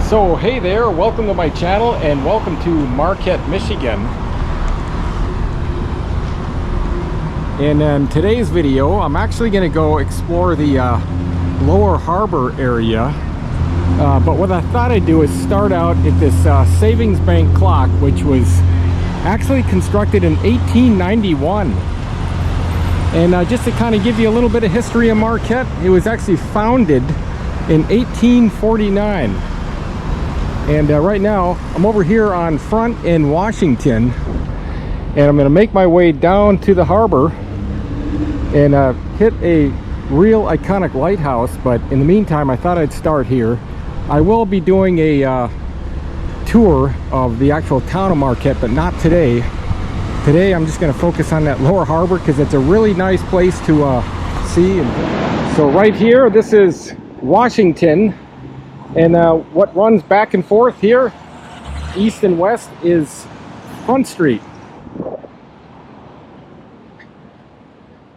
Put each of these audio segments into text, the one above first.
So hey there, welcome to my channel and welcome to Marquette, Michigan. And in today's video, I'm actually going to go explore the lower harbor area. But what I thought I'd do is start out at this savings bank clock, which was actually constructed in 1891. And just to kind of give you a little bit of history of Marquette, it was actually founded in 1849. And right now I'm over here on Front in Washington, and I'm going to make my way down to the harbor and hit a real iconic lighthouse. But in the meantime, I thought I'd start here. I will be doing a tour of the actual town of Marquette, but not today. Today I'm just going to focus on that lower harbor because it's a really nice place to see. And so right here, this is Washington. And what runs back and forth here, east and west, is Front Street.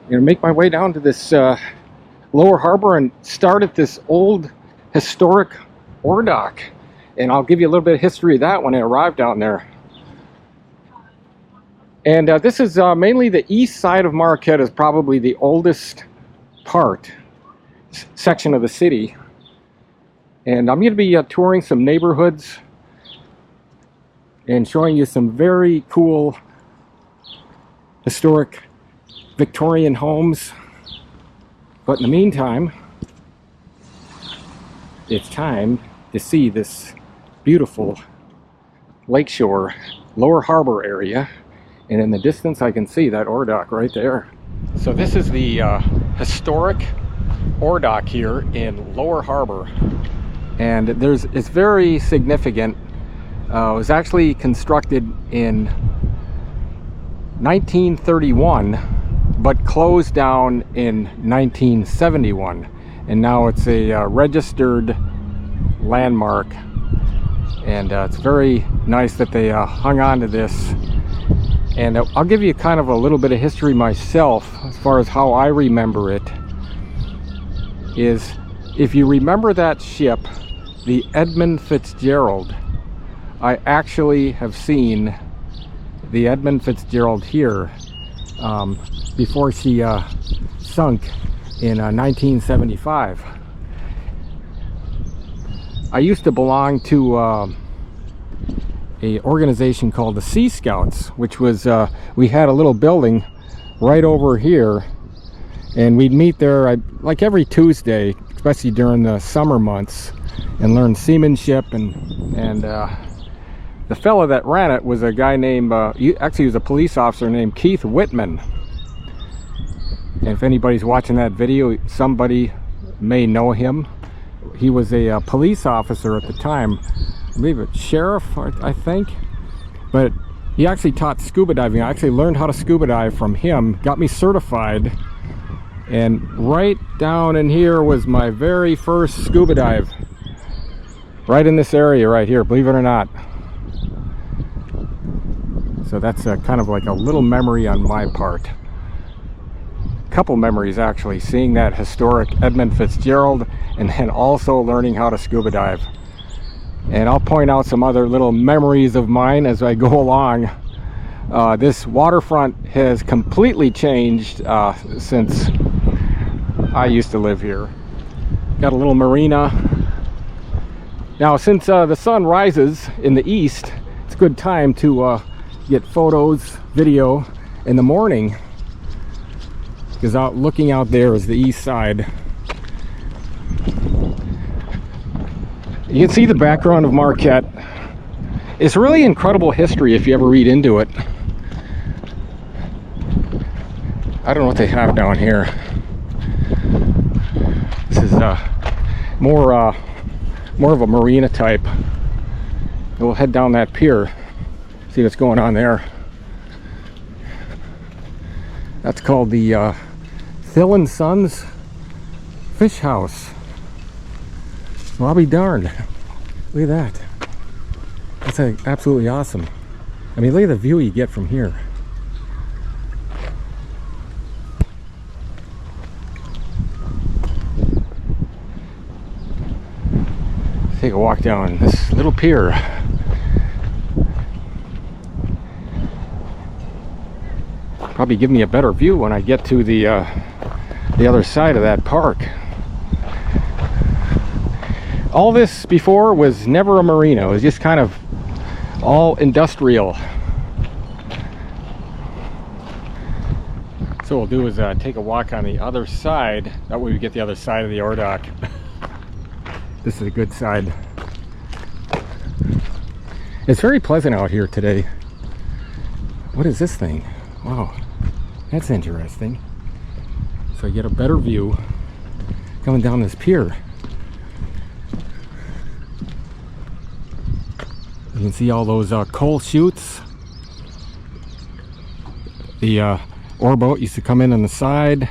I'm gonna make my way down to this lower harbor and start at this old historic ore dock. And I'll give you a little bit of history of that when I arrive down there. And this is mainly the east side of Marquette, is probably the oldest section of the city. And I'm going to be touring some neighborhoods and showing you some very cool historic Victorian homes. But in the meantime, it's time to see this beautiful lakeshore lower harbor area. And in the distance I can see that ore dock right there. So this is the historic ore dock here in Lower Harbor. And it's very significant. It was actually constructed in 1931, but closed down in 1971. And now it's a registered landmark. And it's very nice that they hung on to this. And I'll give you kind of a little bit of history myself as far as how I remember it. Is if you remember that ship, the Edmund Fitzgerald, I actually have seen the Edmund Fitzgerald here before she sunk in 1975. I used to belong to a organization called the Sea Scouts, which was we had a little building right over here, and we'd meet there like every Tuesday, especially during the summer months, and learn seamanship. And the fellow that ran it was a guy named actually he was a police officer named Keith Whitman. And if anybody's watching that video, somebody may know him. He was a police officer at the time, I believe it's sheriff, I think. But he actually taught scuba diving. I actually learned how to scuba dive from him, got me certified. And right down in here was my very first scuba dive. Right in this area right here, believe it or not. So that's kind of like a little memory on my part. Couple memories actually, seeing that historic Edmund Fitzgerald and then also learning how to scuba dive. And I'll point out some other little memories of mine as I go along. This waterfront has completely changed since I used to live here. Got a little marina. Now since the sun rises in the east, it's a good time to get photos, video in the morning, because looking out there is the east side. You can see the background of Marquette. It's really incredible history if you ever read into it. I don't know what they have down here. This is more of a marina type. We'll head down that pier, see what's going on there. That's called the Thill and Sons Fish House. Well, I'll be darned. Look at that. That's absolutely awesome. I mean, look at the view you get from here. take a walk down this little pier. Probably give me a better view when I get to the other side of that park. All this before was never a marina. It was just kind of all industrial. So what we'll do is take a walk on the other side. That way we get the other side of the ore dock. This is a good side. It's very pleasant out here today. What is this thing? Wow, that's interesting. So I get a better view coming down this pier. You can see all those coal chutes. The ore boat used to come in on the side.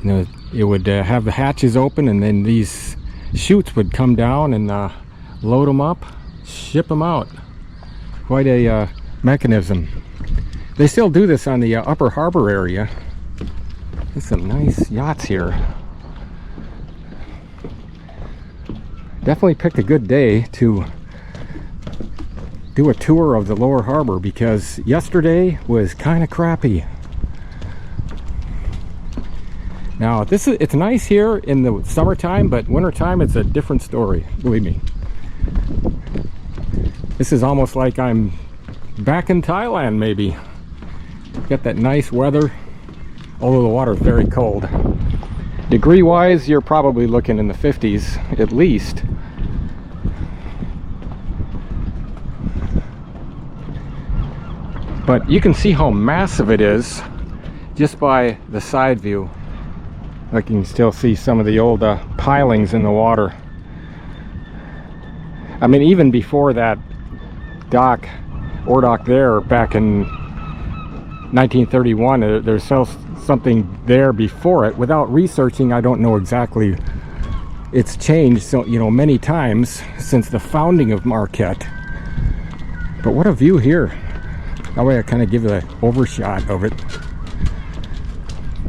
You know, it would have the hatches open, and then these chutes would come down and load them up, ship them out. Quite a mechanism. They still do this on the upper harbor area. There's some nice yachts here. Definitely picked a good day to do a tour of the lower harbor, because yesterday was kind of crappy. Now it's nice here in the summertime, but wintertime it's a different story, believe me. This is almost like I'm back in Thailand, maybe. Got that nice weather, although the water is very cold. Degree wise, you're probably looking in the 50s at least. But you can see how massive it is just by the side view. Like, you can still see some of the old pilings in the water. I mean, even before that dock, ore dock there, back in 1931, there's something there before it. Without researching, I don't know exactly. It's changed, so you know, many times since the founding of Marquette. But what a view here. That way I kind of give an overshot of it.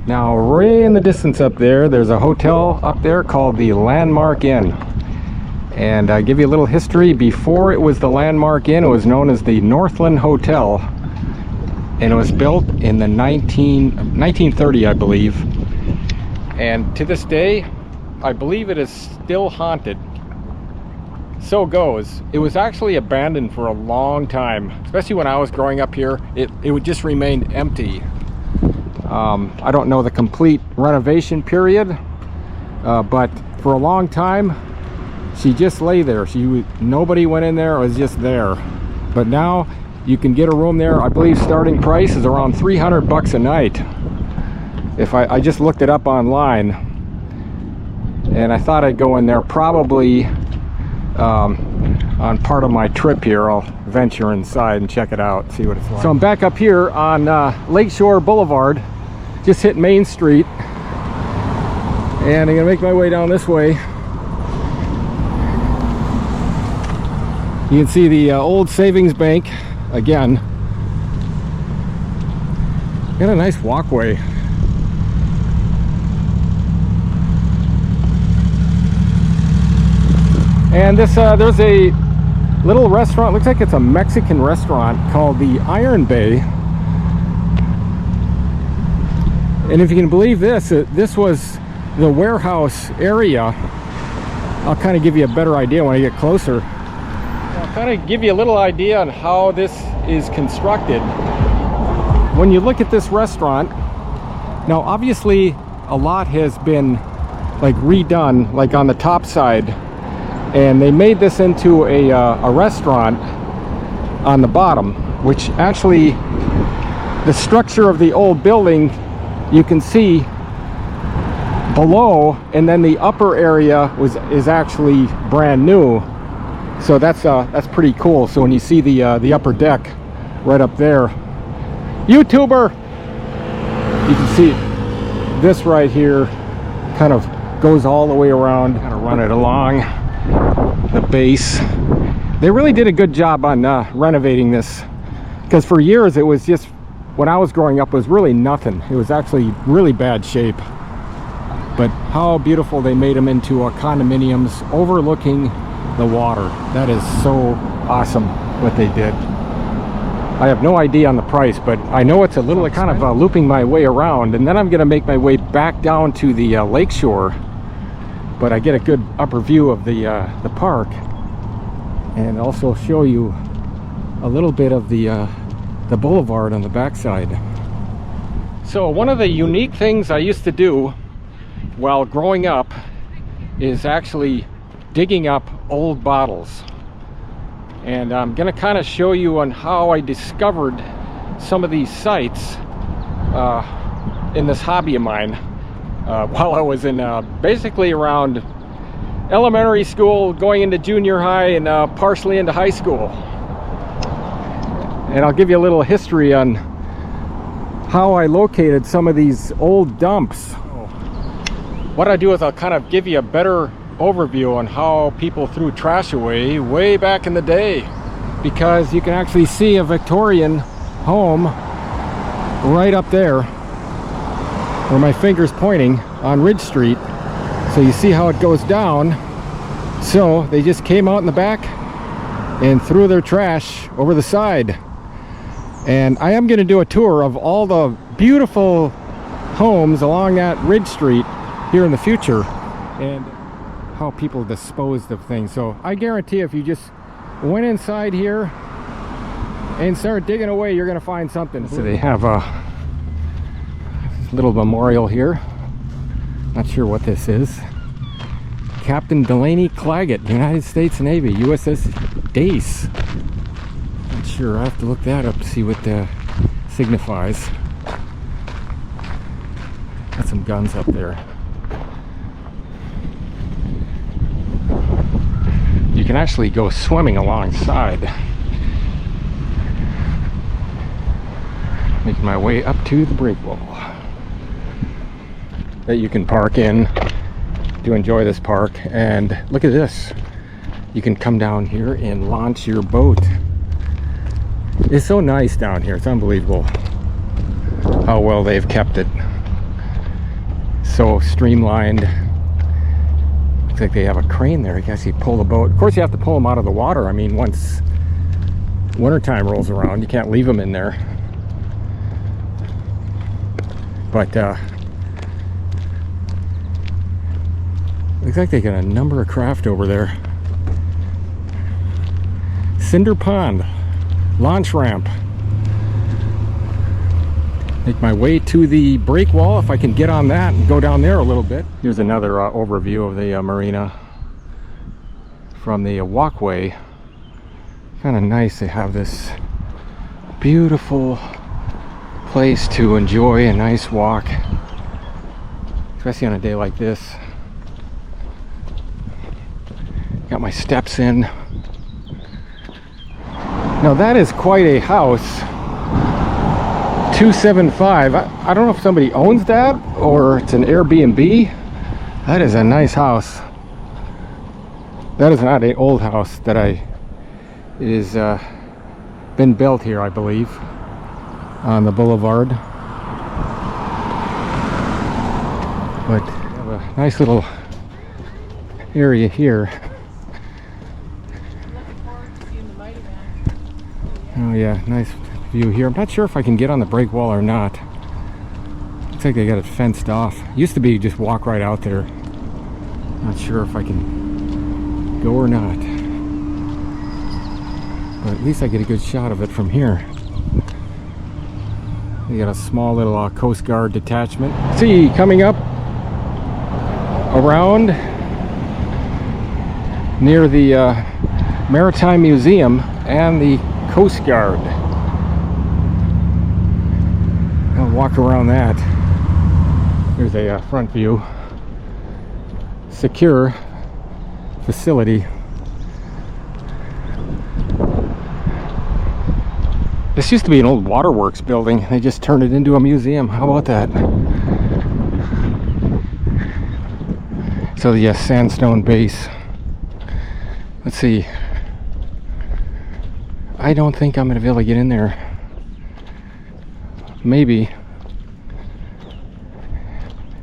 Now, way in the distance up there, there's a hotel up there called the Landmark Inn. And I give you a little history. Before it was the Landmark Inn, it was known as the Northland Hotel. And it was built in the 1930, I believe. And to this day, I believe it is still haunted. So goes. It was actually abandoned for a long time, especially when I was growing up here. It would just remain empty. I don't know the complete renovation period, but for a long time she just lay there. Nobody went in there. It was just there. But now you can get a room there. I believe starting price is around $300 a night. If I just looked it up online, and I thought I'd go in there probably on part of my trip here. I'll venture inside and check it out, see what it's like. So I'm back up here on Lakeshore Boulevard, just hit Main Street, and I'm gonna make my way down this way. You can see the old savings bank again. Got a nice walkway. And this there's a little restaurant, looks like it's a Mexican restaurant, called the Iron Bay. And if you can believe this, this was the warehouse area. I'll kind of give you a better idea when I get closer. I'll kind of give you a little idea on how this is constructed. When you look at this restaurant, now obviously a lot has been like redone, like on the top side. And they made this into a restaurant on the bottom, which actually the structure of the old building you can see below, and then the upper area is actually brand new. So that's pretty cool. So when you see the upper deck right up there, YouTuber, you can see this right here kind of goes all the way around, kind of run it along the base. They really did a good job on renovating this, because for years it was just, when I was growing up, it was really nothing. It was actually really bad shape. But how beautiful they made them into condominiums overlooking the water. That is so awesome what they did. I have no idea on the price, but I know it's a little kind of looping my way around, and then I'm gonna make my way back down to the lake shore, but I get a good upper view of the park, and also show you a little bit of the boulevard on the backside. So one of the unique things I used to do while growing up is actually digging up old bottles. And I'm going to kind of show you on how I discovered some of these sites in this hobby of mine while I was in basically around elementary school, going into junior high, and partially into high school. And I'll give you a little history on how I located some of these old dumps. What I do is I'll kind of give you a better overview on how people threw trash away way back in the day, because you can actually see a Victorian home right up there where my finger's pointing on Ridge Street. So you see how it goes down. So they just came out in the back and threw their trash over the side. And I am going to do a tour of all the beautiful homes along that Ridge Street here in the future, and how people disposed of things. So I guarantee if you just went inside here and started digging away, you're gonna find something. So they have a little memorial here. Not sure what this is. Captain Delaney Claggett, United States Navy, USS Dace. Not sure, I have to look that up to see what that signifies. Got some guns up there. You can actually go swimming alongside. Making my way up to the breakwall that you can park in to enjoy this park. And look at this. You can come down here and launch your boat. It's so nice down here. It's unbelievable how well they've kept it. So streamlined. Looks like they have a crane there. I guess you pull the boat. Of course, you have to pull them out of the water. I mean, once wintertime rolls around, you can't leave them in there. But looks like they got a number of craft over there. Cinder Pond, launch ramp. Make my way to the break wall if I can get on that and go down there a little bit. Here's another overview of the marina from the walkway. Kind of nice to have this beautiful place to enjoy a nice walk, especially on a day like this. Got my steps in. Now that is quite a house. 275. I don't know if somebody owns that or it's an Airbnb. That is a nice house. That is not an old house. It is been built here, I believe, on the boulevard. But we have a nice little area here. Oh yeah, nice view here. I'm not sure if I can get on the break wall or not. Looks like they got it fenced off. Used to be just walk right out there. Not sure if I can go or not. But at least I get a good shot of it from here. They got a small little Coast Guard detachment. See, coming up around near the Maritime Museum and the Coast Guard. I'll walk around that. There's a front view. Secure facility. This used to be an old waterworks building. They just turned it into a museum. How about that? So the sandstone base. Let's see. I don't think I'm going to be able to get in there. Maybe.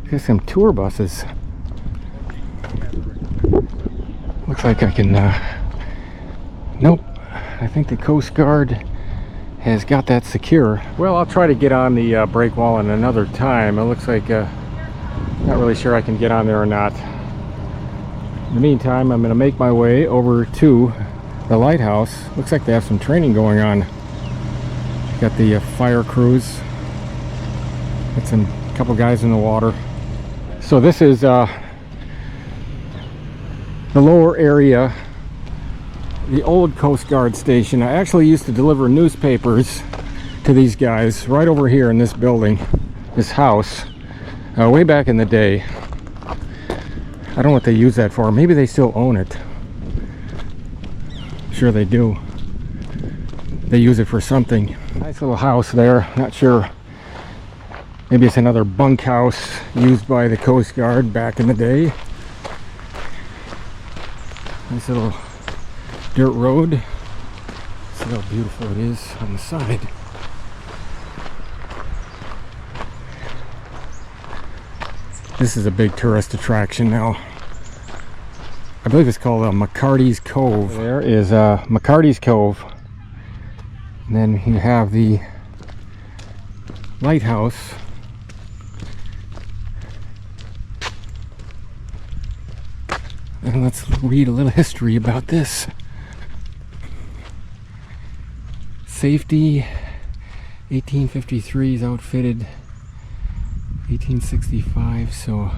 There's some tour buses. Looks Looks like I can, nope. I think the Coast Guard has got that secure. Well, I'll try to get on the break wall in another time. It looks like, not really sure I can get on there or not. In the meantime, I'm going to make my way over to the lighthouse. Looks like they have some training going on. Got the fire crews. Got some couple guys in the water. So this is the lower area, the old Coast Guard station. I actually used to deliver newspapers to these guys right over here in this building, this house, way back in the day. I don't know what they use that for. Maybe they still own it. Sure they do. They use it for something. Nice little house there. Not sure. Maybe it's another bunkhouse used by the Coast Guard back in the day. Nice little dirt road. See how beautiful it is on the side. This is a big tourist attraction now. I believe it's called McCarty's Cove. There is McCarty's Cove. And then you have the lighthouse. And let's read a little history about this. Safety, 1853 is outfitted, 1865, so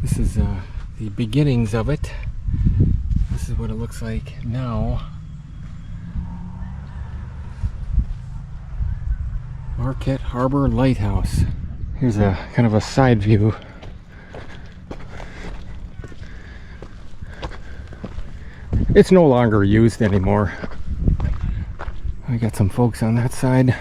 this is the beginnings of it. This is what it looks like now. Marquette Harbor Lighthouse. Here's a kind of a side view. It's no longer used anymore. I got some folks on that side.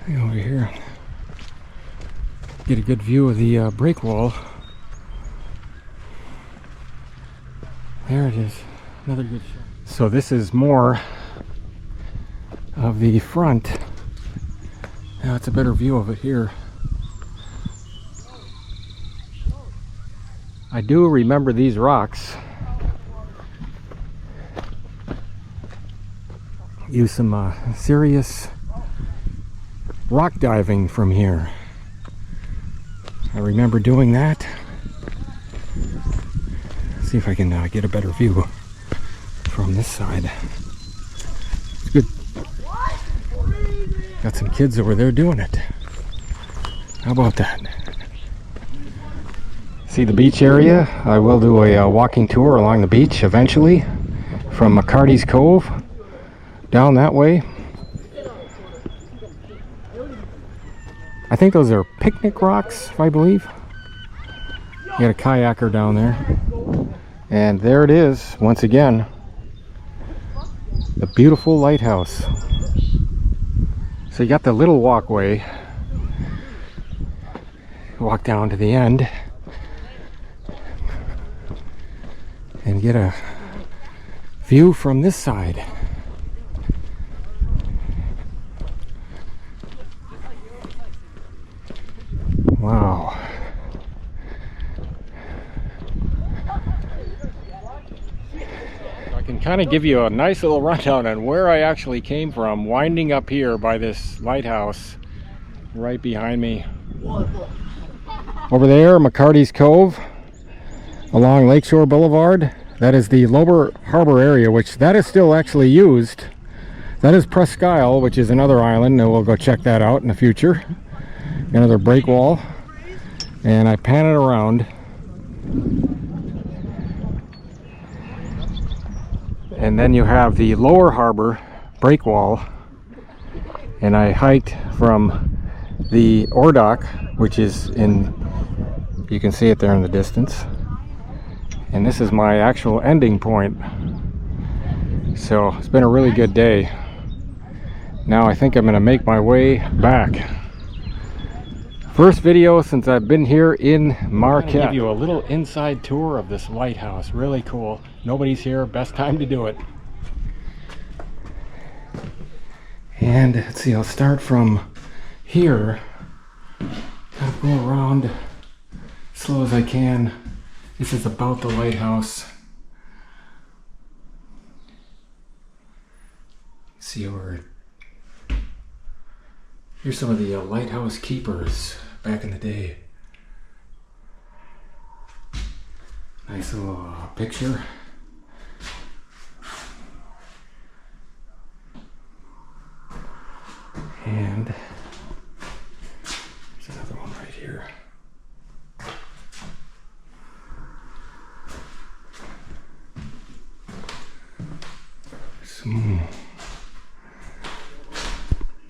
Over here, get a good view of the break wall. There it is, another good shot. So this is more of the front. Now it's a better view of it here. I do remember these rocks. Use some serious rock diving from here. I remember doing that. See if I can get a better view from this side. It's good. Got some kids over there doing it. How about that? See the beach area? I will do a walking tour along the beach eventually from McCarty's Cove down that way. I think those are picnic rocks, if I believe. You got a kayaker down there. And there it is, once again. The beautiful lighthouse. So you got the little walkway. Walk down to the end. And get a view from this side. Wow. I can kind of give you a nice little rundown on where I actually came from, winding up here by this lighthouse right behind me. Over there, McCarty's Cove along Lakeshore Boulevard. That is the lower harbor area, which that is still actually used. That is Presque Isle, which is another island, and we'll go check that out in the future. Another break wall. And I pan it around. And then you have the lower harbor break wall. And I hiked from the ore dock, which is in, you can see it there in the distance. And this is my actual ending point. So it's been a really good day. Now I think I'm going to make my way back. First video since I've been here in Marquette. I'm gonna give you a little inside tour of this lighthouse. Really cool. Nobody's here. Best time to do it. And let's see, I'll start from here. kind of go around as slow as I can. This is about the lighthouse. See over. Here's some of the lighthouse keepers back in the day. Nice little picture. And there's another one right here.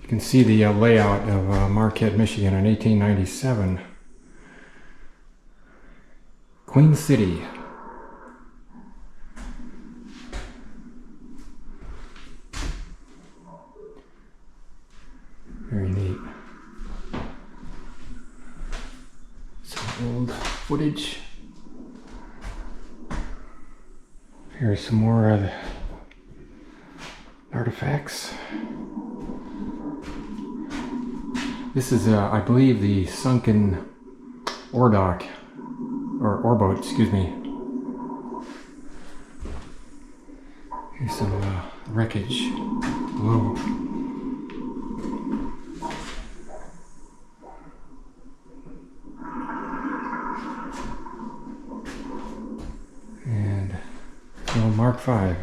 You can see the layout of Marquette, Michigan in 1897. Queen City. Very neat. Some old footage. Here's some more artifacts. This is, I believe, the sunken ore dock, or ore boat, excuse me. Here's some wreckage below. And Mark V.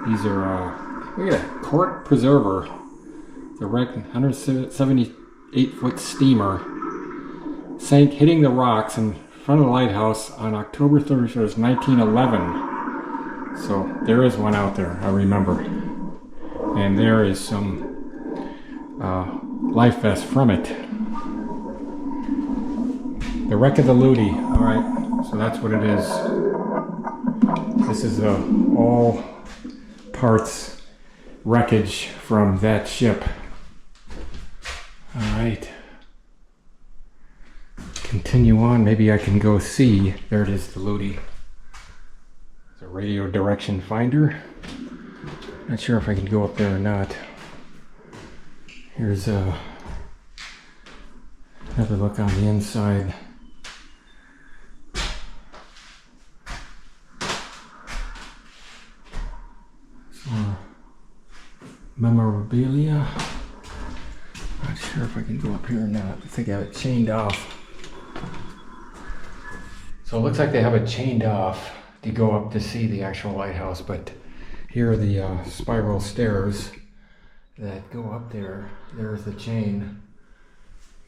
These are, look at that, court preserver. The wrecked 178-foot steamer sank hitting the rocks in front of the lighthouse on October 31st, 1911. So there is one out there, I remember. And there is some life vest from it. The wreck of the Ludi. Alright, so that's what it is. This is all parts wreckage from that ship. Alright. Continue on. Maybe I can go see. There it is, the Ludi. It's a radio direction finder. Not sure if I can go up there or not. Here's another look on the inside. Some memorabilia. Not sure if I can go up here or not. I think I have it chained off. So it looks like they have it chained off to go up to see the actual lighthouse, but here are the spiral stairs that go up there. There's the chain.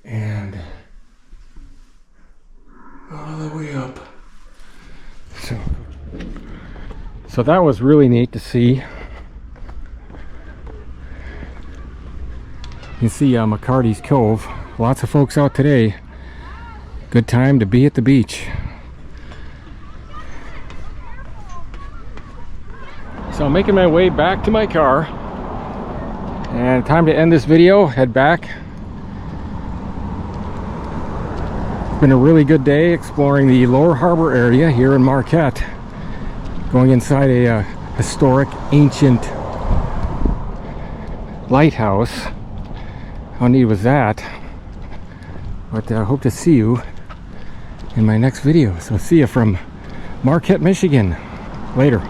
And all the way up. So that was really neat to see. You can see McCarty's Cove. Lots of folks out today. Good time to be at the beach. So I'm making my way back to my car. And time to end this video, head back. It's been a really good day exploring the Lower Harbor area here in Marquette. Going inside a historic, ancient lighthouse. How neat was that? But I hope to see you in my next video. So see you from Marquette, Michigan. Later.